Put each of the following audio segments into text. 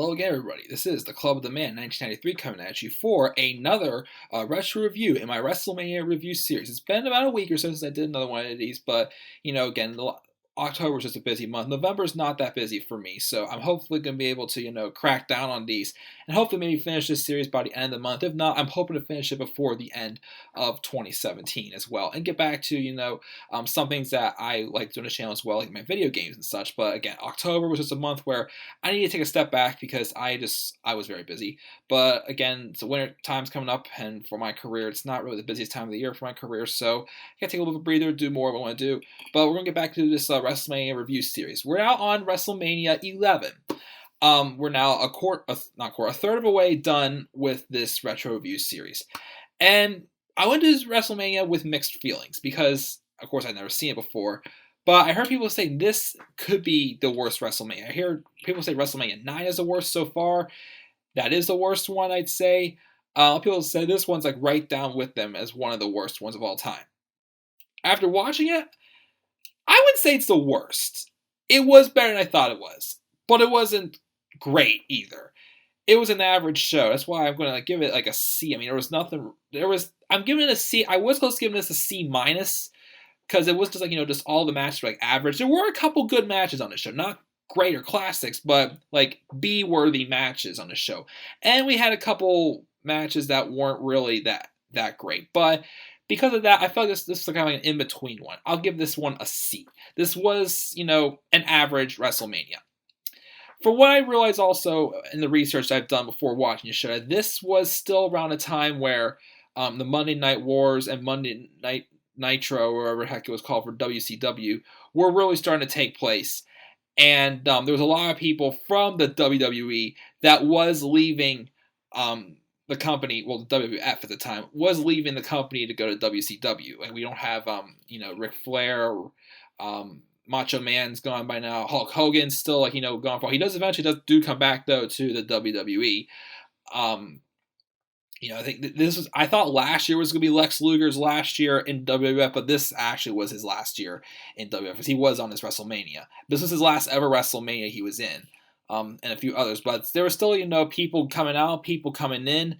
Hello again, everybody. This is the Club of the Man 1993 coming at you for another retro review in my WrestleMania review series. It's been about a week or so since I did another one of these, but again, October is just a busy month. November is not that busy for me, so I'm hopefully going to be able to crack down on these and hopefully maybe finish this series by the end of the month. If not, I'm hoping to finish it before the end of 2017 as well and get back to some things that I like doing the channel as well, like my video games and such. But again, October was just a month where I need to take a step back because I was very busy. But again, it's the winter time's coming up, and for my career, it's not really the busiest time of the year for my career, so I gotta take a little bit of a breather, do more of what I want to do. But we're gonna get back to this WrestleMania review series. We're now on WrestleMania 11. We're now a third of a way done with this retro review series, and I went to this WrestleMania with mixed feelings because, of course, I'd never seen it before. But I heard people say this could be the worst WrestleMania. I hear people say WrestleMania 9 is the worst so far. That is the worst one, I'd say. People say this one's like right down with them as one of the worst ones of all time. After watching it, I would say it's the worst. It was better than I thought it was, but it wasn't great either. It was an average show. That's why I'm going to give it like a C. I mean, I'm giving it a C. I was close to giving this a C minus, because it was just like, just all the matches were like average. There were a couple good matches on the show. Not great or classics, but like B-worthy matches on the show. And we had a couple matches that weren't really that great. But because of that, I felt this is kind of like an in-between one. I'll give this one a C. This was, an average WrestleMania. For what I realized also in the research I've done before watching the show, this was still around a time where the Monday Night Wars and Monday Night Nitro, or whatever the heck it was called for WCW, were really starting to take place. And there was a lot of people from the WWE that was leaving the company, well, the WWF at the time, was leaving the company to go to WCW. And we don't have, Ric Flair, Macho Man's gone by now. Hulk Hogan's still, gone for. He does eventually do come back, though, to the WWE. I think I thought last year was going to be Lex Luger's last year in WWF, but this actually was his last year in WWF because he was on his WrestleMania. This was his last ever WrestleMania he was in, and a few others. But there were still, people coming out, people coming in.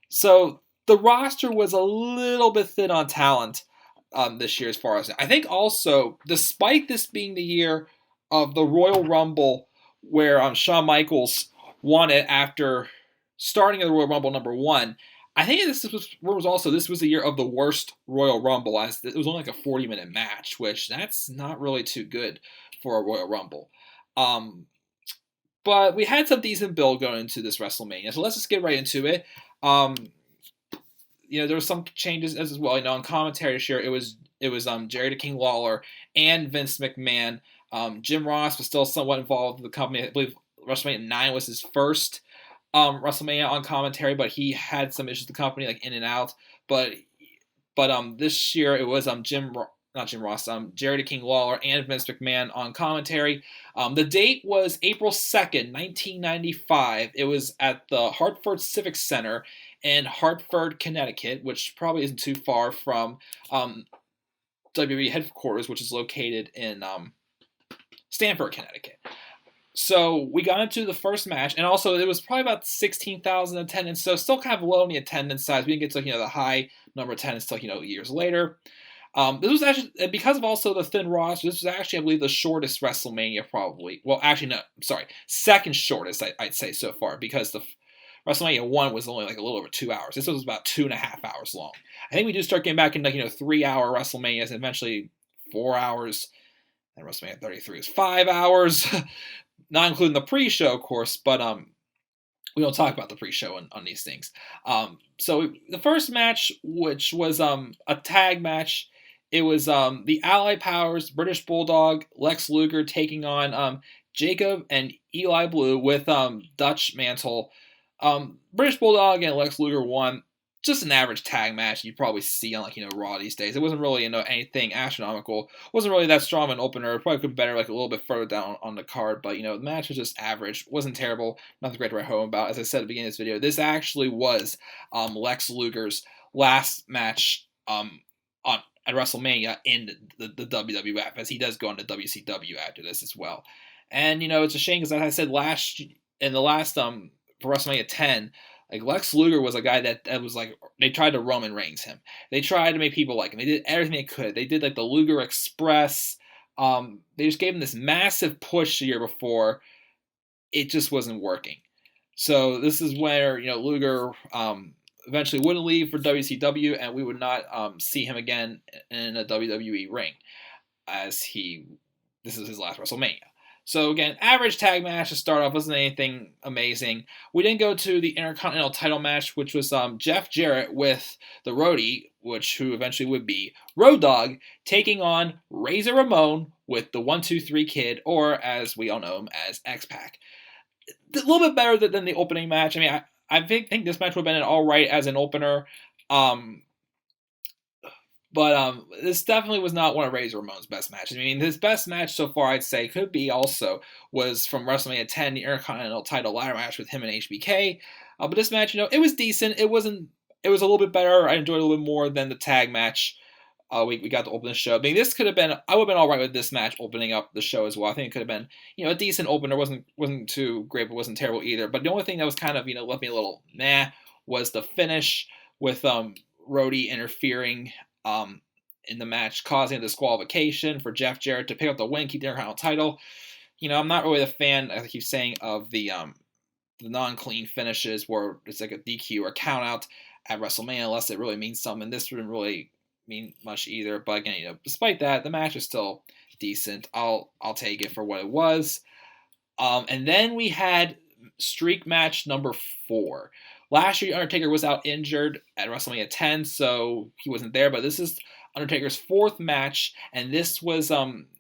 So the roster was a little bit thin on talent this year as far as I think also, despite this being the year of the Royal Rumble where Shawn Michaels won it after starting at the Royal Rumble number 1, I think this was the year of the worst Royal Rumble, as it was only like a 40-minute match, which that's not really too good for a Royal Rumble. But we had some decent build going into this WrestleMania, so let's just get right into it. There were some changes as well. On commentary this year, it was Jerry the King Lawler and Vince McMahon. Jim Ross was still somewhat involved with the company. I believe WrestleMania 9 was his first WrestleMania on commentary, but he had some issues with the company, like in and out. But this year it was Jerry the King Lawler and Vince McMahon on commentary. The date was April 2nd, 1995. It was at the Hartford Civic Center in Hartford, Connecticut, which probably isn't too far from WWE headquarters, which is located in Stamford, Connecticut. So we got into the first match, and also it was probably about 16,000 attendance, so still kind of low on the attendance size. We didn't get to the high number of attendance until years later. This was actually, because of also the thin roster, this was actually, I believe, the shortest WrestleMania probably. Well, actually, no, sorry, second shortest, I'd say so far, because the WrestleMania 1 was only like a little over 2 hours. This was about 2.5 hours long. I think we do start getting back into 3-hour WrestleManias, and eventually 4 hours, and WrestleMania 33 is 5 hours. Not including the pre-show, of course, but we don't talk about the pre-show on these things. So the first match, which was a tag match, it was the Allied Powers, British Bulldog, Lex Luger taking on Jacob and Eli Blue with Dutch Mantle. British Bulldog and Lex Luger won. Just an average tag match you'd probably see on Raw these days. It wasn't really anything astronomical. Wasn't really that strong of an opener. Probably could be better a little bit further down on the card. But the match was just average. Wasn't terrible. Nothing great to write home about. As I said at the beginning of this video, this actually was Lex Luger's last match at WrestleMania in the WWF, as he does go on to WCW after this as well. And it's a shame because, as I said in the last for WrestleMania 10, like Lex Luger was a guy that was like they tried to Roman Reigns him. They tried to make people like him. They did everything they could. They did like the Luger Express. They just gave him this massive push the year before. It just wasn't working. So this is where Luger eventually wouldn't leave for WCW, and we would not see him again in a WWE ring, as this is his last WrestleMania. So again, average tag match to start off, wasn't anything amazing. We didn't go to the Intercontinental title match, which was Jeff Jarrett with the Roddy, who eventually would be Road Dogg, taking on Razor Ramon with the 1-2-3 Kid, or as we all know him as X-Pac. A little bit better than the opening match. I mean, I think this match would have been all right as an opener. But this definitely was not one of Razor Ramon's best matches. I mean, his best match so far, I'd say, was from WrestleMania 10, the Intercontinental title ladder match with him and HBK. But this match, it was decent. It was a little bit better. I enjoyed it a little bit more than the tag match. We got to open the show. I mean, I would have been all right with this match opening up the show as well. I think it could have been, a decent opener. wasn't too great, but wasn't terrible either. But the only thing that was kind of, left me a little meh was the finish with Roddy interfering in the match, causing a disqualification for Jeff Jarrett to pick up the win, keep the Intercontinental title. I'm not really a fan, I keep saying, of the non-clean finishes where it's like a DQ or count out at WrestleMania unless it really means something. This wouldn't really mean much either. But again, despite that, the match is still decent. I'll take it for what it was. And then we had streak match number 4. Last year, Undertaker was out injured at WrestleMania 10, so he wasn't there. But this is Undertaker's 4th match, and this was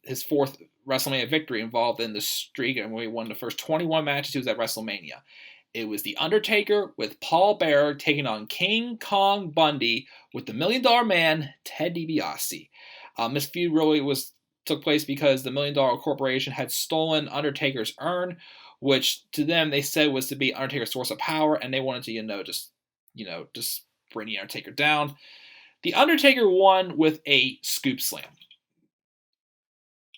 his 4th WrestleMania victory involved in the streak, and we won the first 21 matches he was at WrestleMania. It was The Undertaker with Paul Bearer taking on King Kong Bundy with the $1 Million Man, Ted DiBiase. This feud really took place because the $1 Million Corporation had stolen Undertaker's urn, which to them they said was to be Undertaker's source of power, and they wanted to, just bring the Undertaker down. The Undertaker won with a scoop slam.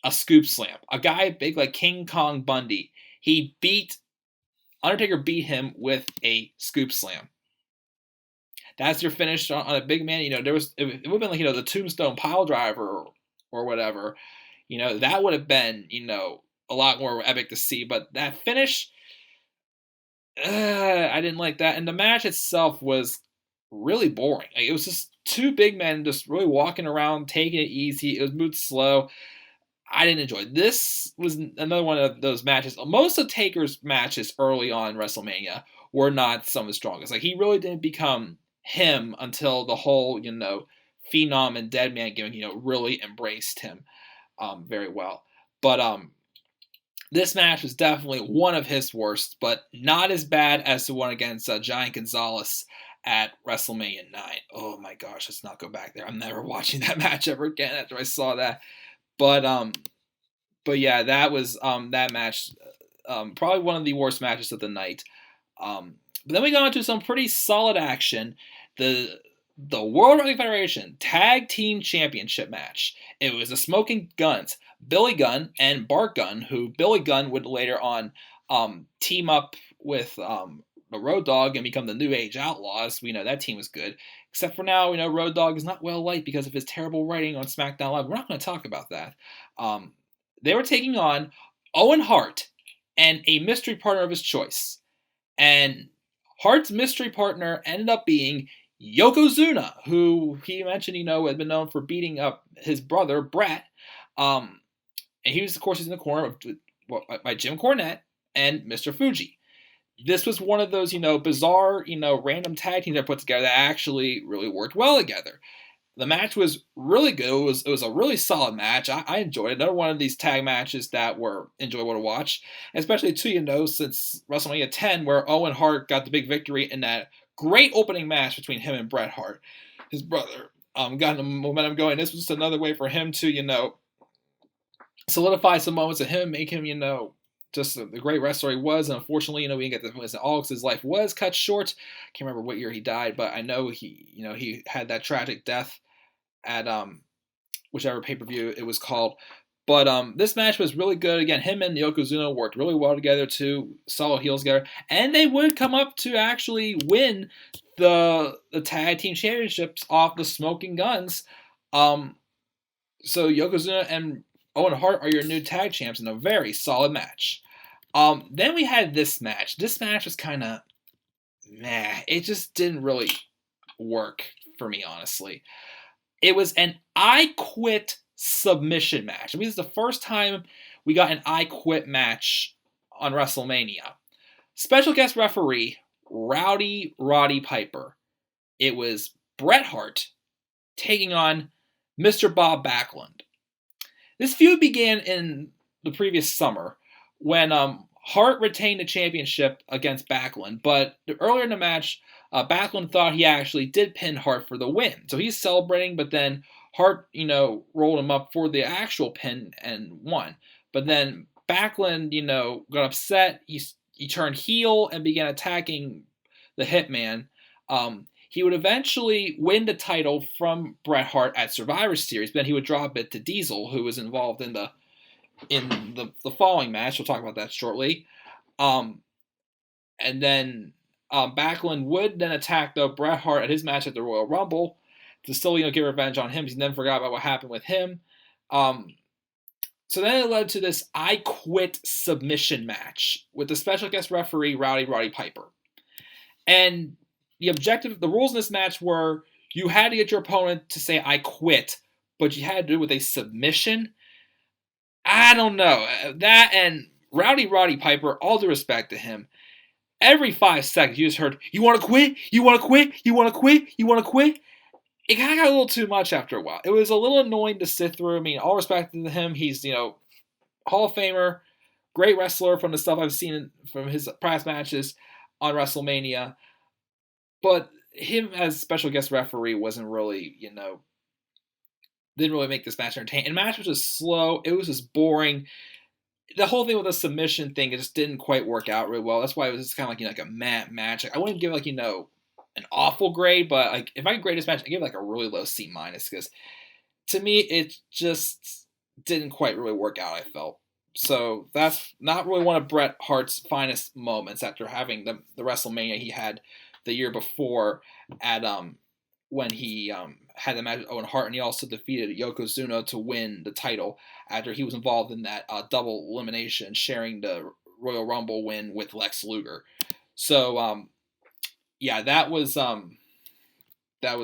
A scoop slam. A guy big like King Kong Bundy. Undertaker beat him with a scoop slam. That's your finish on a big man. It would have been like, the Tombstone Pile Driver or whatever. That would have been, a lot more epic to see. But that finish, I didn't like that. And the match itself was really boring. Like, it was just 2 big men just really walking around, taking it easy. It was moved slow. I didn't enjoy it. This was another one of those matches. Most of Taker's matches early on in WrestleMania were not some of the strongest. Like, he really didn't become him until the whole, Phenom and Deadman gimmick, really embraced him very well. But this match was definitely one of his worst, but not as bad as the one against Giant Gonzalez at WrestleMania 9. Oh my gosh, let's not go back there. I'm never watching that match ever again after I saw that. But yeah, that was that match, probably one of the worst matches of the night. But then we got into some pretty solid action. The World Wrestling Federation Tag Team Championship match. It was the Smoking Guns, Billy Gunn and Bart Gunn, who Billy Gunn would later on team up with the Road Dogg and become the New Age Outlaws. We know that team was good. Except for now, Road Dogg is not well liked because of his terrible writing on SmackDown Live. We're not going to talk about that. They were taking on Owen Hart and a mystery partner of his choice. And Hart's mystery partner ended up being Yokozuna, who he mentioned, had been known for beating up his brother, Bret. And he was, of course, in the corner by Jim Cornette and Mr. Fuji. This was one of those, bizarre, random tag teams that put together that actually really worked well together. The match was really good. It was a really solid match. I enjoyed it. Another one of these tag matches that were enjoyable to watch, especially too, since WrestleMania 10, where Owen Hart got the big victory in that great opening match between him and Bret Hart, his brother. Got the momentum going. This was just another way for him to, solidify some moments of him, make him, just the great wrestler he was. And unfortunately, we didn't get the listen. All his life was cut short. Can't remember what year he died, but I know he had that tragic death at whichever pay-per-view it was called. But this match was really good. Again, him and Yokozuna worked really well together, two solid heels together. And they would come up to actually win the tag team championships off the Smoking Guns. So Yokozuna and Owen Hart are your new tag champs in a very solid match. Then we had this match. This match was kind of meh. It just didn't really work for me, honestly. It was an I Quit submission match. I mean, this is the first time we got an I Quit match on WrestleMania. Special guest referee, Roddy Piper. It was Bret Hart taking on Mr. Bob Backlund. This feud began in the previous summer when Hart retained the championship against Backlund, but earlier in the match, Backlund thought he actually did pin Hart for the win. So he's celebrating, but then Hart, rolled him up for the actual pin and won. But then Backlund, got upset. He turned heel and began attacking the Hitman. He would eventually win the title from Bret Hart at Survivor Series, but then he would drop it to Diesel, who was involved in the following match. We'll talk about that shortly. And then Backlund would then attack Bret Hart at his match at the Royal Rumble to still get revenge on him. He then forgot about what happened with him. So then it led to this I Quit submission match with the special guest referee Roddy Piper. And the rules in this match were you had to get your opponent to say I quit, but you had to do it with a submission. I don't know. That and Roddy Piper, all due respect to him, every 5 seconds you just heard, you want to quit? You want to quit? You want to quit? You want to quit? It kind of got a little too much after a while. It was a little annoying to sit through. I mean, all respect to him. He's, Hall of Famer, great wrestler from the stuff I've seen from his past matches on WrestleMania. But him as special guest referee wasn't really, didn't really make this match entertaining. And the match was just slow. It was just boring. The whole thing with the submission thing, it just didn't quite work out really well. That's why it was just kind of like a meh match. Like, I wouldn't give it an awful grade, but if I could grade this match, I give it a really low C- because to me it just didn't quite really work out. I felt so that's not really one of Bret Hart's finest moments after having the WrestleMania he had the year before at when he had the match with Owen Hart, and he also defeated Yokozuna to win the title after he was involved in that double elimination, sharing the Royal Rumble win with Lex Luger. So yeah, that was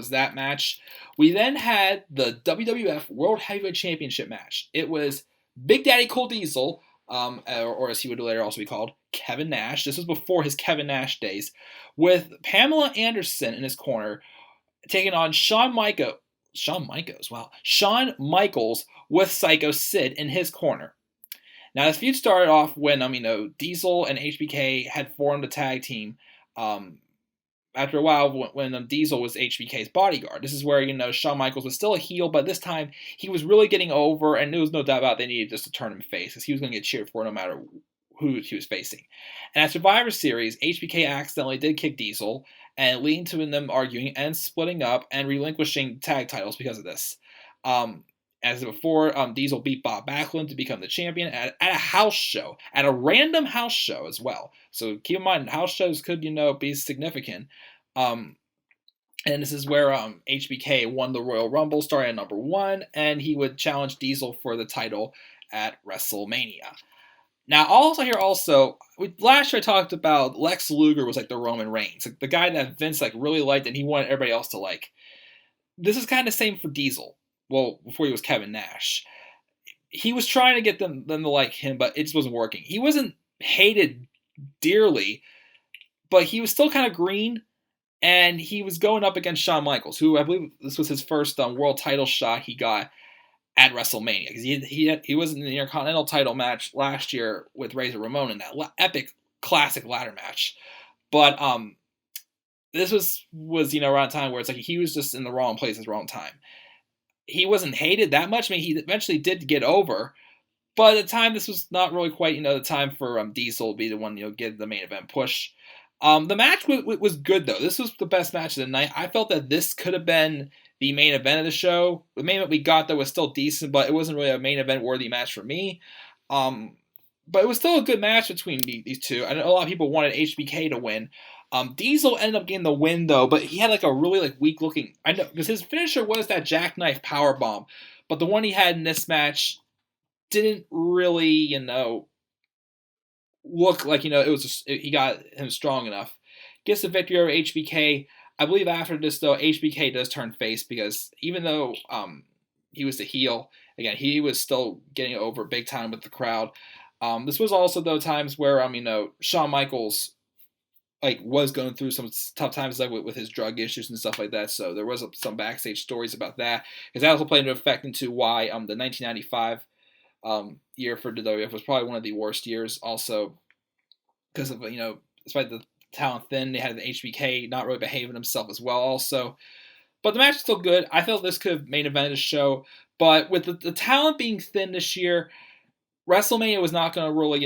that match. We then had the WWF World Heavyweight Championship match. It was Big Daddy Cool Diesel, or as he would later also be called, Kevin Nash. This was before his Kevin Nash days, with Pamela Anderson in his corner, taking on Shawn Michaels with Psycho Sid in his corner. Now, this feud started off when Diesel and HBK had formed a tag team. After a while, when Diesel was HBK's bodyguard. This is where, Shawn Michaels was still a heel, but this time he was really getting over, and there was no doubt about it, they needed just to turn him face, because he was going to get cheered for no matter who he was facing. And at Survivor Series, HBK accidentally did kick Diesel, and leading to them arguing and splitting up and relinquishing tag titles because of this. As before, Diesel beat Bob Backlund to become the champion at a house show, at a random house show as well. So keep in mind, house shows could, be significant. And this is where HBK won the Royal Rumble, starting at number 1, and he would challenge Diesel for the title at WrestleMania. Now, last year I talked about Lex Luger was like the Roman Reigns, like the guy that Vince really liked and he wanted everybody else to like. This is kind of the same for Diesel. Well, before he was Kevin Nash. He was trying to get them to like him, but it just wasn't working. He wasn't hated dearly, but he was still kind of green, and he was going up against Shawn Michaels, who I believe this was his first world title shot he got at WrestleMania, because he was in the Intercontinental title match last year with Razor Ramon in that epic classic ladder match. But this was around a time where it's like he was just in the wrong place at the wrong time. He wasn't hated that much. I mean, he eventually did get over, but at the time, this was not really quite, the time for Diesel to be the one, get the main event push. The match was good, though. This was the best match of the night. I felt that this could have been the main event of the show. The main event we got, though, was still decent, but it wasn't really a main event worthy match for me. But it was still a good match between these two. I know a lot of people wanted HBK to win. Diesel ended up getting the win, though, but he had like a really like weak looking. I know because his finisher was that jackknife powerbomb, but the one he had in this match didn't really, look like it was. He got him strong enough. Gets the victory over HBK. I believe after this, though, HBK does turn face because even though he was the heel, again, he was still getting over big time with the crowd. This was also, though, times where, Shawn Michaels, was going through some tough times, with his drug issues and stuff like that, so there was some backstage stories about that, because that also played an effect into why the 1995 year for the WWF was probably one of the worst years, also, because of, despite the talent thin, they had the HBK not really behaving himself as well, also. But the match is still good. I felt this could have main evented the show, but with the talent being thin this year, WrestleMania was not going to really,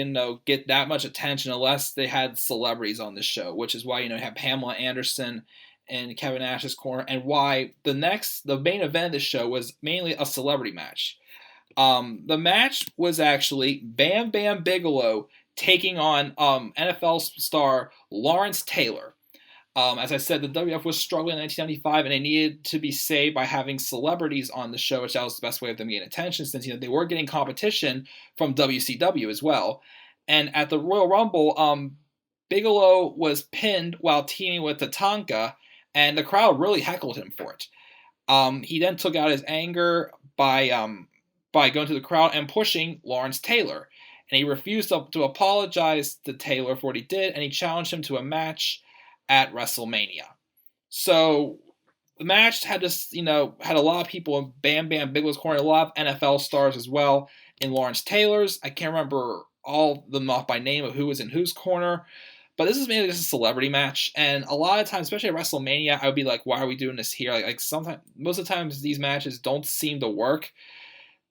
get that much attention unless they had celebrities on the show, which is why, you have Pamela Anderson and Kevin Nash's corner, and why the main event of the show was mainly a celebrity match. The match was actually Bam Bam Bigelow taking on NFL star Lawrence Taylor. As I said, the WWF was struggling in 1995, and they needed to be saved by having celebrities on the show, which that was the best way of them getting attention, since they were getting competition from WCW as well. And at the Royal Rumble, Bigelow was pinned while teaming with Tatanka, and the crowd really heckled him for it. He then took out his anger by going to the crowd and pushing Lawrence Taylor, and he refused to apologize to Taylor for what he did, and he challenged him to a match at WrestleMania. So the match had this, had a lot of people in Bam Bam Bigelow's corner, a lot of NFL stars as well in Lawrence Taylor's. I can't remember all of them off by name of who was in whose corner, but this is mainly just a celebrity match. And a lot of times, especially at WrestleMania, I would be like, why are we doing this here? Like sometimes, most of the times, these matches don't seem to work.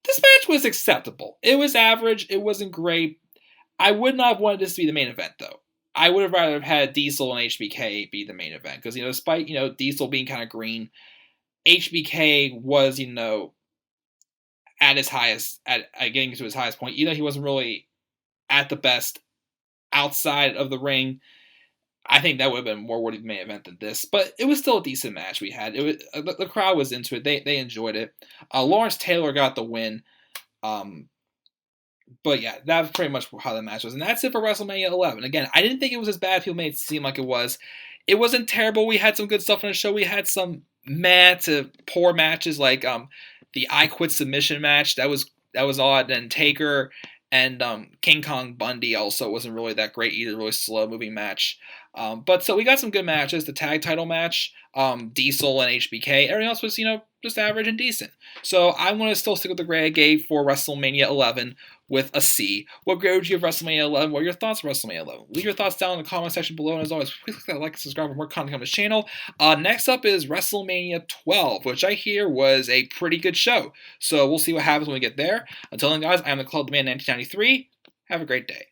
This match was acceptable. It was average. It wasn't great. I would not have wanted this to be the main event, though. I would have rather have had Diesel and HBK be the main event. Because, despite, Diesel being kind of green, HBK was, at his highest, at getting to his highest point. Even though he wasn't really at the best outside of the ring, I think that would have been more worthy of the main event than this. But it was still a decent match we had. It was, the crowd was into it. They enjoyed it. Lawrence Taylor got the win. But yeah, that was pretty much how the match was. And that's it for WrestleMania 11. Again, I didn't think it was as bad as people made it seem like it was. It wasn't terrible. We had some good stuff on the show. We had some meh to poor matches, like the I Quit submission match. That was odd. And Taker and King Kong Bundy also wasn't really that great either. Really slow moving match. But so we got some good matches. The tag title match, Diesel and HBK. Everything else was, just average and decent. So I'm going to still stick with the grade I gave for WrestleMania 11 with a C. What grade would you give WrestleMania 11? What are your thoughts on WrestleMania 11? Leave your thoughts down in the comment section below. And as always, please click that like and subscribe for more content on this channel. Next up is WrestleMania 12, which I hear was a pretty good show. So we'll see what happens when we get there. Until then, guys, I am the Club Man 1993. Have a great day.